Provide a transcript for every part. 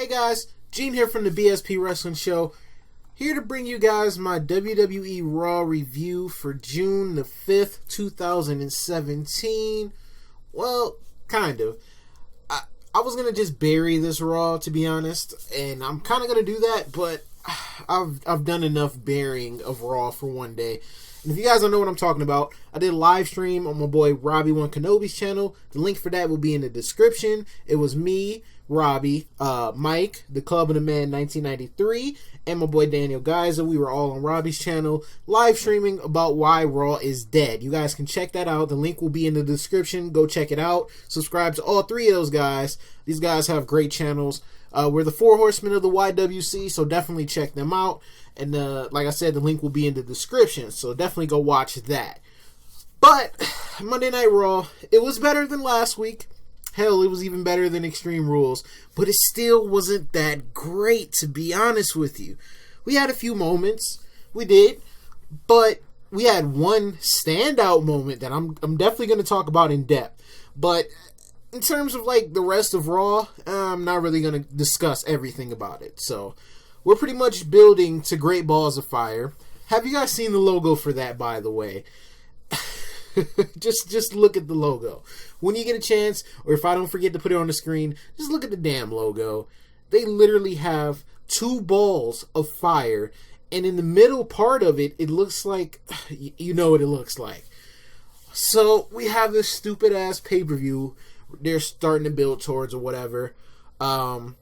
Hey guys, Gene here from the BSP Wrestling Show, here to bring you guys my WWE Raw review for June the 5th, 2017. Well, kind of. I was going to just bury this Raw, to be honest, and I'm kind of going to do that, but I've done enough burying of Raw for one day. And if you guys don't know what I'm talking about, I did a live stream on my boy Robbie One Kenobi's channel. The link for that will be in the description. It was me, Robbie, Mike, the Club of the Man 1993, and my boy Daniel Geyser. We were all on Robbie's channel live streaming about why Raw is dead. You guys can check that out. The link will be in the description. Go check it out. Subscribe to all three of those guys. These guys have great channels. We're the Four Horsemen of the YWC, so definitely check them out. And like I said, the link will be in the description, so definitely go watch that. But Monday Night Raw, it was better than last week. Hell, it was even better than Extreme Rules, but it still wasn't that great, to be honest with you. We had a few moments, we did, but we had one standout moment that I'm definitely going to talk about in depth. But in terms of like the rest of Raw, I'm not really going to discuss everything about it. So we're pretty much building to Great Balls of Fire. Have you guys seen the logo for that, by the way? just look at the logo. When you get a chance, or if I don't forget to put it on the screen, just look at the damn logo. They literally have two balls of fire, and in the middle part of it, it looks like, you know what it looks like. So we have this stupid ass pay-per-view they're starting to build towards or whatever. So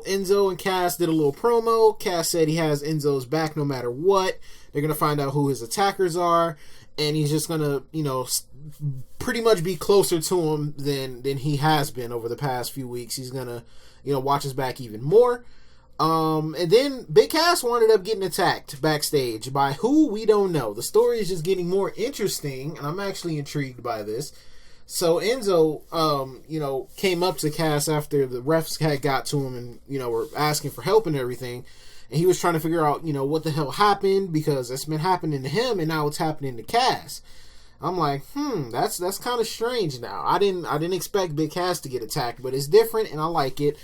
Enzo and Cass did a little promo. Cass said he has Enzo's back no matter what. They're going to find out who his attackers are, and he's just going to, pretty much be closer to him than he has been over the past few weeks. He's going to, watch his back even more. And then Big Cass wound up getting attacked backstage by who we don't know. The story is just getting more interesting, and I'm actually intrigued by this. So Enzo, came up to Cass after the refs had got to him and, were asking for help and everything. And he was trying to figure out, what the hell happened, because it's been happening to him and now it's happening to Cass. I'm like, that's kind of strange now. I didn't expect Big Cass to get attacked, but it's different and I like it.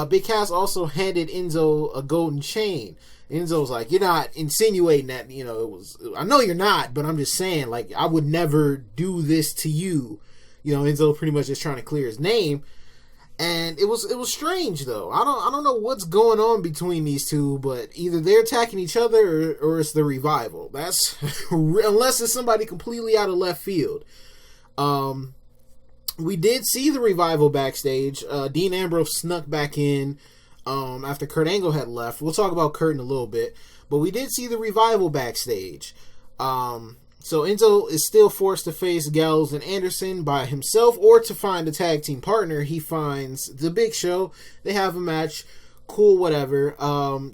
Big Cass also handed Enzo a golden chain. Enzo's like, you're not insinuating that, I know you're not, but I'm just saying, like, I would never do this to you. Enzo pretty much just trying to clear his name. And it was strange though. I don't know what's going on between these two, but either they're attacking each other or it's the Revival. That's unless it's somebody completely out of left field. We did see the Revival backstage. Dean Ambrose snuck back in after Kurt Angle had left. We'll talk about Kurt in a little bit, but we did see the Revival backstage. So Enzo is still forced to face Gallows and Anderson by himself, or to find a tag team partner. He finds the Big Show. They have a match. Cool, whatever.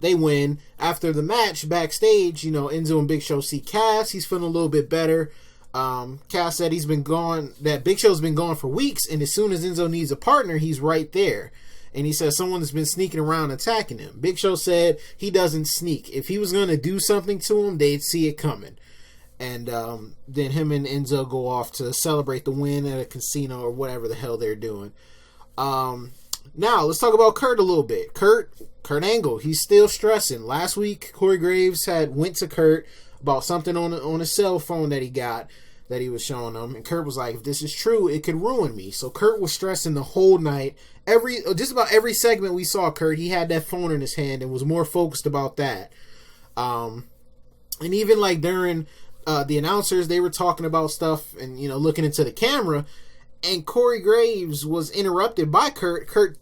They win. After the match, backstage, Enzo and Big Show see Cass. He's feeling a little bit better. Cass said that Big Show's been gone for weeks, and as soon as Enzo needs a partner, he's right there. And he says someone's been sneaking around attacking him. Big Show said he doesn't sneak. If he was going to do something to him, they'd see it coming. And then him and Enzo go off to celebrate the win at a casino or whatever the hell they're doing. Now, let's talk about Kurt a little bit. Kurt Angle, he's still stressing. Last week, Corey Graves went to Kurt about something on a cell phone that he got that he was showing him. And Kurt was like, if this is true, it could ruin me. So Kurt was stressing the whole night. Just about every segment we saw Kurt, he had that phone in his hand and was more focused about that. And even like during the announcers, they were talking about stuff and, looking into the camera, and Corey Graves was interrupted by Kurt. Kurt,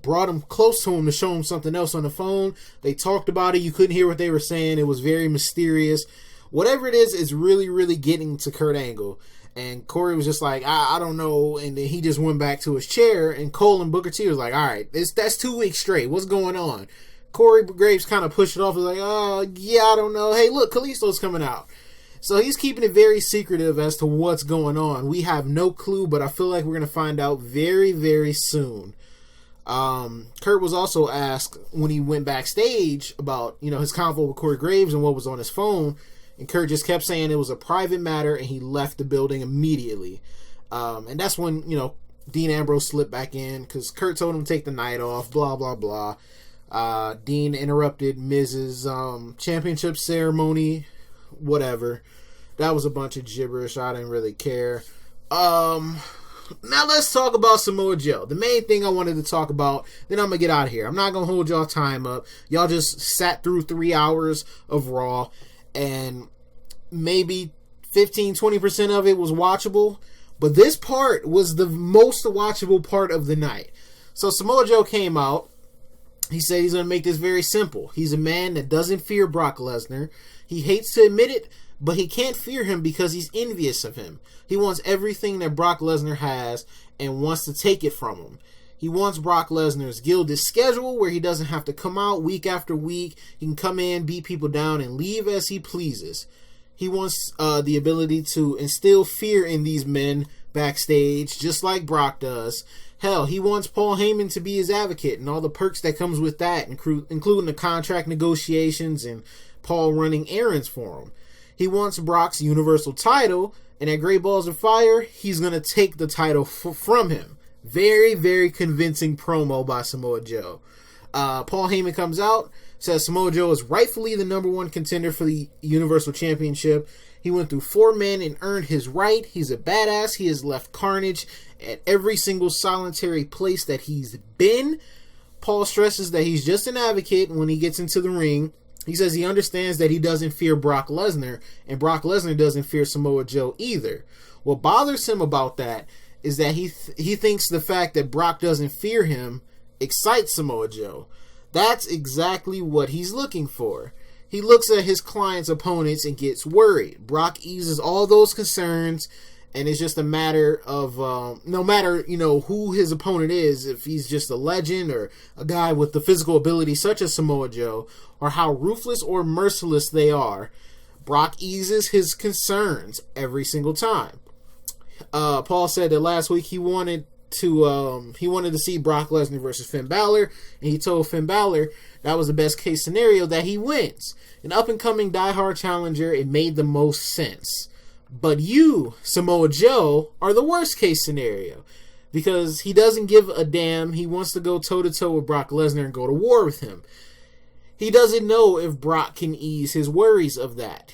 brought him close to him to show him something else on the phone. They talked about it. You couldn't hear what they were saying. It was very mysterious. Whatever it is, it's really, really getting to Kurt Angle. And Corey was just like, I don't know. And then he just went back to his chair, and Cole and Booker T was like, all right, that's 2 weeks straight. What's going on? Corey Graves kind of pushed it off. He was like, yeah, I don't know. Hey, look, Kalisto's coming out. So he's keeping it very secretive as to what's going on. We have no clue, but I feel like we're going to find out very, very soon. Kurt was also asked when he went backstage about, his convo with Corey Graves and what was on his phone. And Kurt just kept saying it was a private matter, and he left the building immediately. And that's when, Dean Ambrose slipped back in because Kurt told him to take the night off, blah, blah, blah. Dean interrupted Miz's championship ceremony, whatever. That was a bunch of gibberish. I didn't really care. Now let's talk about Samoa Joe. The main thing I wanted to talk about, then I'm going to get out of here. I'm not going to hold y'all time up. Y'all just sat through 3 hours of Raw, and maybe 15-20% of it was watchable, but this part was the most watchable part of the night. So Samoa Joe came out. He said he's going to make this very simple. He's a man that doesn't fear Brock Lesnar. He hates to admit it, but he can't fear him because he's envious of him. He wants everything that Brock Lesnar has and wants to take it from him. He wants Brock Lesnar's gilded schedule where he doesn't have to come out week after week. He can come in, beat people down, and leave as he pleases. He wants the ability to instill fear in these men backstage, just like Brock does. Hell, he wants Paul Heyman to be his advocate and all the perks that comes with that, including the contract negotiations and Paul running errands for him. He wants Brock's Universal title, and at Great Balls of Fire, he's going to take the title from him. Very, very convincing promo by Samoa Joe. Paul Heyman comes out, says Samoa Joe is rightfully the number one contender for the Universal Championship. He went through 4 men and earned his right. He's a badass. He has left carnage at every single solitary place that he's been. Paul stresses that he's just an advocate when he gets into the ring. He says he understands that he doesn't fear Brock Lesnar, and Brock Lesnar doesn't fear Samoa Joe either. What bothers him about that is that he thinks the fact that Brock doesn't fear him excites Samoa Joe. That's exactly what he's looking for. He looks at his client's opponents and gets worried. Brock eases all those concerns, and it's just a matter of no matter, who his opponent is, if he's just a legend or a guy with the physical ability such as Samoa Joe, or how ruthless or merciless they are, Brock eases his concerns every single time. Paul said that last week he wanted to see Brock Lesnar versus Finn Balor, and he told Finn Balor that was the best case scenario, that he wins. An up-and-coming diehard challenger, it made the most sense. But you, Samoa Joe, are the worst case scenario, because he doesn't give a damn. He wants to go toe-to-toe with Brock Lesnar and go to war with him. He doesn't know if Brock can ease his worries of that.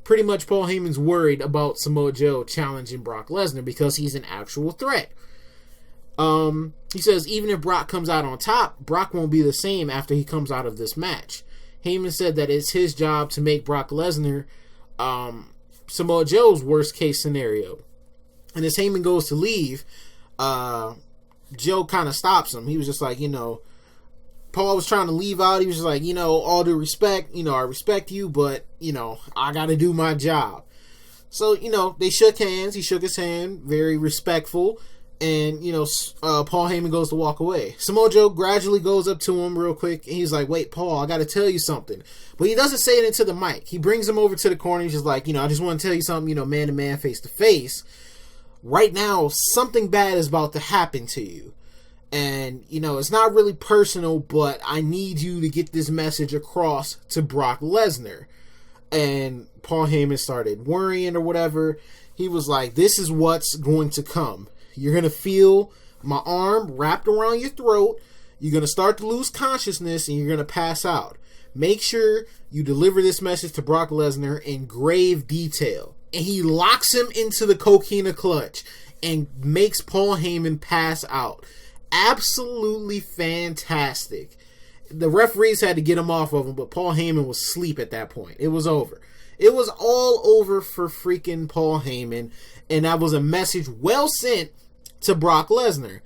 Pretty much Paul Heyman's worried about Samoa Joe challenging Brock Lesnar because he's an actual threat. He says even if Brock comes out on top, Brock won't be the same after he comes out of this match. Heyman said that it's his job to make Brock Lesnar Samoa Joe's worst case scenario. And as Heyman goes to leave, Joe kind of stops him. He was just like, Paul was trying to leave out. He was just like, all due respect, I respect you, but, I got to do my job. So, they shook hands. He shook his hand, very respectful. And, Paul Heyman goes to walk away. Samoa Joe gradually goes up to him real quick. And he's like, wait, Paul, I got to tell you something. But he doesn't say it into the mic. He brings him over to the corner. He's just like, I just want to tell you something, man to man, face to face. Right now, something bad is about to happen to you. And, it's not really personal, but I need you to get this message across to Brock Lesnar. And Paul Heyman started worrying or whatever. He was like, this is what's going to come. You're going to feel my arm wrapped around your throat. You're going to start to lose consciousness and you're going to pass out. Make sure you deliver this message to Brock Lesnar in grave detail. And he locks him into the coquina clutch and makes Paul Heyman pass out. Absolutely fantastic. The referees had to get him off of him, but Paul Heyman was asleep at that point. It was over. It was all over for freaking Paul Heyman, and that was a message well sent to Brock Lesnar.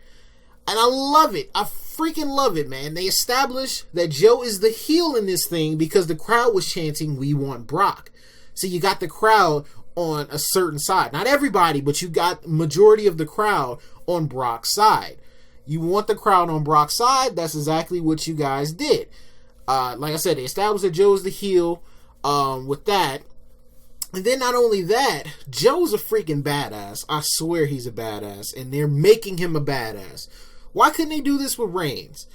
And I love it. I freaking love it, man. They established that Joe is the heel in this thing because the crowd was chanting, "We want Brock." So you got the crowd on a certain side. Not everybody, but you got majority of the crowd on Brock's side. You want the crowd on Brock's side. That's exactly what you guys did. Like I said, they established that Joe's the heel with that. And then not only that, Joe's a freaking badass. I swear he's a badass. And they're making him a badass. Why couldn't they do this with Reigns?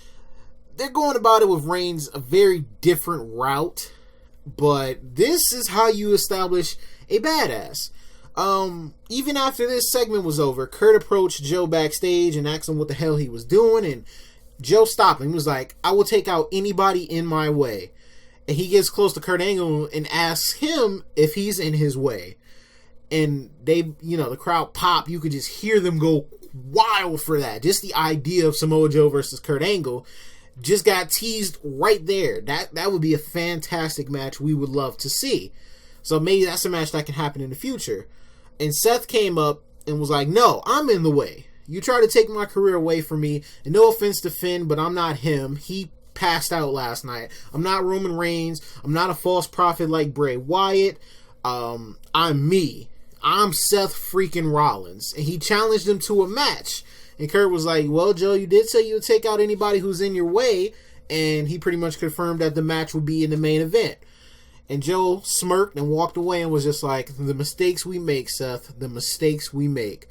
They're going about it with Reigns a very different route. But this is how you establish a badass. Even after this segment was over, Kurt approached Joe backstage and asked him what the hell he was doing, and Joe stopped him. He was like, I will take out anybody in my way. And he gets close to Kurt Angle and asks him if he's in his way. And they, the crowd pop. You could just hear them go wild for that. Just the idea of Samoa Joe versus Kurt Angle just got teased right there. That would be a fantastic match we would love to see. So maybe that's a match that can happen in the future. And Seth came up and was like, no, I'm in the way. You try to take my career away from me. And no offense to Finn, but I'm not him. He passed out last night. I'm not Roman Reigns. I'm not a false prophet like Bray Wyatt. I'm me. I'm Seth freaking Rollins. And he challenged him to a match. And Kurt was like, well, Joe, you did say you would take out anybody who's in your way. And he pretty much confirmed that the match would be in the main event. And Joe smirked and walked away and was just like, the mistakes we make, Seth. The mistakes we make.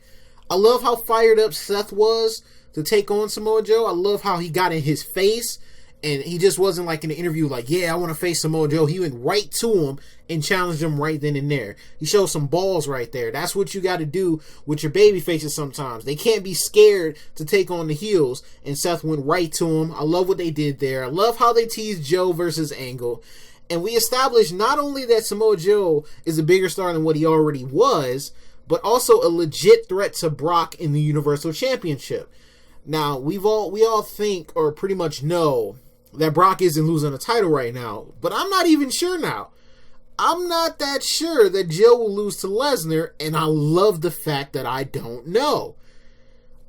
I love how fired up Seth was to take on Samoa Joe. I love how he got in his face. And he just wasn't like in the interview like, yeah, I want to face Samoa Joe. He went right to him and challenged him right then and there. He showed some balls right there. That's what you got to do with your baby faces sometimes. They can't be scared to take on the heels. And Seth went right to him. I love what they did there. I love how they teased Joe versus Angle. And we established not only that Samoa Joe is a bigger star than what he already was, but also a legit threat to Brock in the Universal Championship. Now, we all think or pretty much know that Brock isn't losing a title right now, but I'm not even sure now. I'm not that sure that Joe will lose to Lesnar, and I love the fact that I don't know.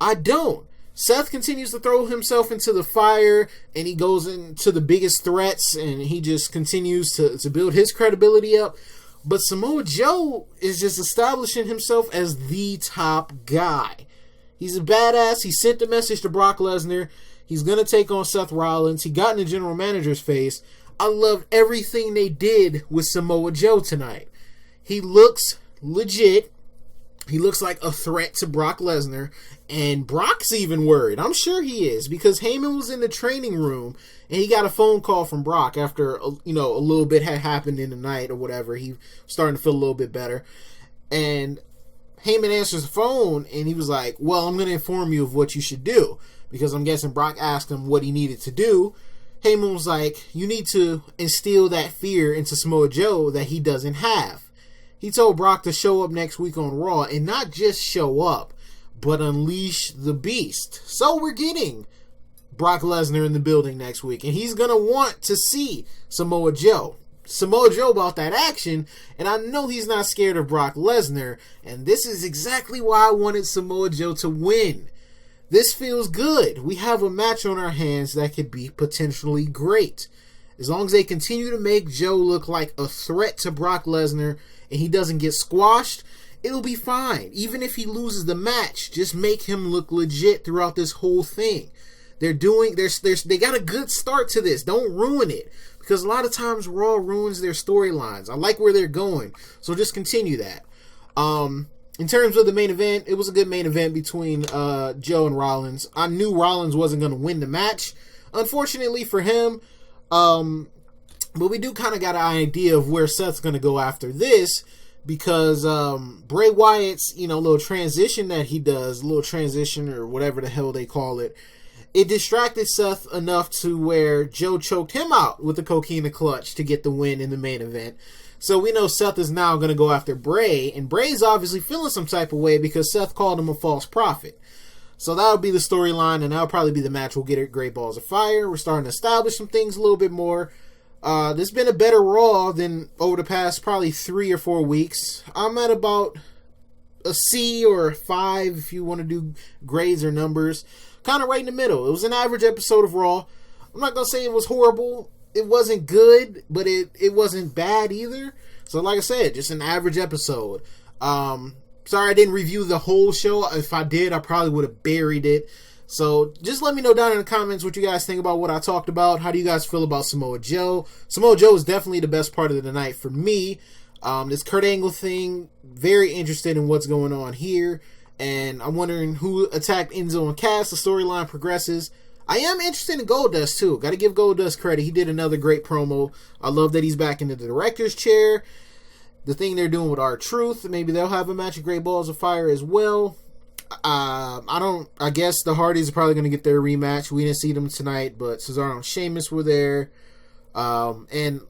I don't. Seth continues to throw himself into the fire, and he goes into the biggest threats, and he just continues to build his credibility up. But Samoa Joe is just establishing himself as the top guy. He's a badass. He sent the message to Brock Lesnar. He's going to take on Seth Rollins. He got in the general manager's face. I loved everything they did with Samoa Joe tonight. He looks legit. He looks like a threat to Brock Lesnar. And Brock's even worried. I'm sure he is. Because Heyman was in the training room. And he got a phone call from Brock after, a little bit had happened in the night or whatever. He was starting to feel a little bit better. And Heyman answers the phone. And he was like, well, I'm going to inform you of what you should do. Because I'm guessing Brock asked him what he needed to do. Heyman was like, you need to instill that fear into Samoa Joe that he doesn't have. He told Brock to show up next week on Raw, and not just show up, but unleash the beast. So we're getting Brock Lesnar in the building next week, and he's going to want to see Samoa Joe. Samoa Joe about that action, and I know he's not scared of Brock Lesnar, and this is exactly why I wanted Samoa Joe to win. This feels good. We have a match on our hands that could be potentially great. As long as they continue to make Joe look like a threat to Brock Lesnar and he doesn't get squashed, it'll be fine. Even if he loses the match, just make him look legit throughout this whole thing. They got a good start to this. Don't ruin it. Because a lot of times Raw ruins their storylines. I like where they're going. So just continue that. In terms of the main event, it was a good main event between Joe and Rollins. I knew Rollins wasn't going to win the match, unfortunately for him. But we do kind of got an idea of where Seth's going to go after this, because Bray Wyatt's, little transition that he does, little transition or whatever the hell they call it, it distracted Seth enough to where Joe choked him out with the coquina clutch to get the win in the main event. So we know Seth is now going to go after Bray, and Bray's obviously feeling some type of way because Seth called him a false prophet. So that'll be the storyline, and that'll probably be the match we'll get at Great Balls of Fire. We're starting to establish some things a little bit more. This has been a better Raw than over the past probably 3 or 4 weeks. I'm at about a C or a 5 if you want to do grades or numbers. Kind of right in the middle. It was an average episode of Raw. I'm not going to say it was horrible. It wasn't good, but it wasn't bad either. So like I said, just an average episode. Sorry I didn't review the whole show. If I did, I probably would have buried it. So just let me know down in the comments what you guys think about what I talked about. How do you guys feel about Samoa Joe? Samoa Joe is definitely the best part of the night for me. This Kurt Angle thing, very interested in what's going on here. And I'm wondering who attacked Enzo and Cass. The storyline progresses. I am interested in Goldust too. Got to give Goldust credit. He did another great promo. I love that he's back in the director's chair. the thing they're doing with R-Truth. Maybe they'll have a match of Great Balls of Fire as well. I guess the Hardys are probably going to get their rematch. We didn't see them tonight, but Cesaro and Sheamus were there. And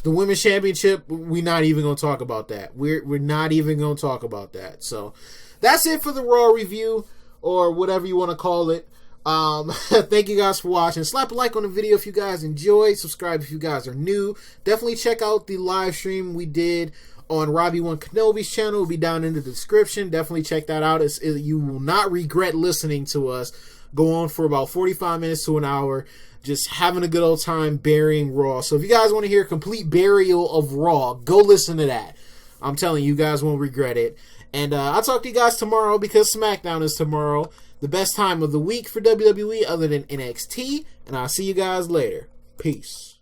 the Women's Championship, we're not even going to talk about that. We're not even going to talk about that. So that's it for the Raw review, or whatever you want to call it. Thank you guys for watching. Slap a like on the video if you guys enjoyed. Subscribe if you guys are new. Definitely check out the live stream we did on Robbie One Kenobi's channel. It'll be down in the description. Definitely check that out. You will not regret listening to us go on for about 45 minutes to an hour, just having a good old time burying Raw. So if you guys want to hear a complete burial of Raw, go listen to that. I'm telling you, you guys won't regret it. And I'll talk to you guys tomorrow, because SmackDown is tomorrow. The best time of the week for WWE other than NXT. And I'll see you guys later. Peace.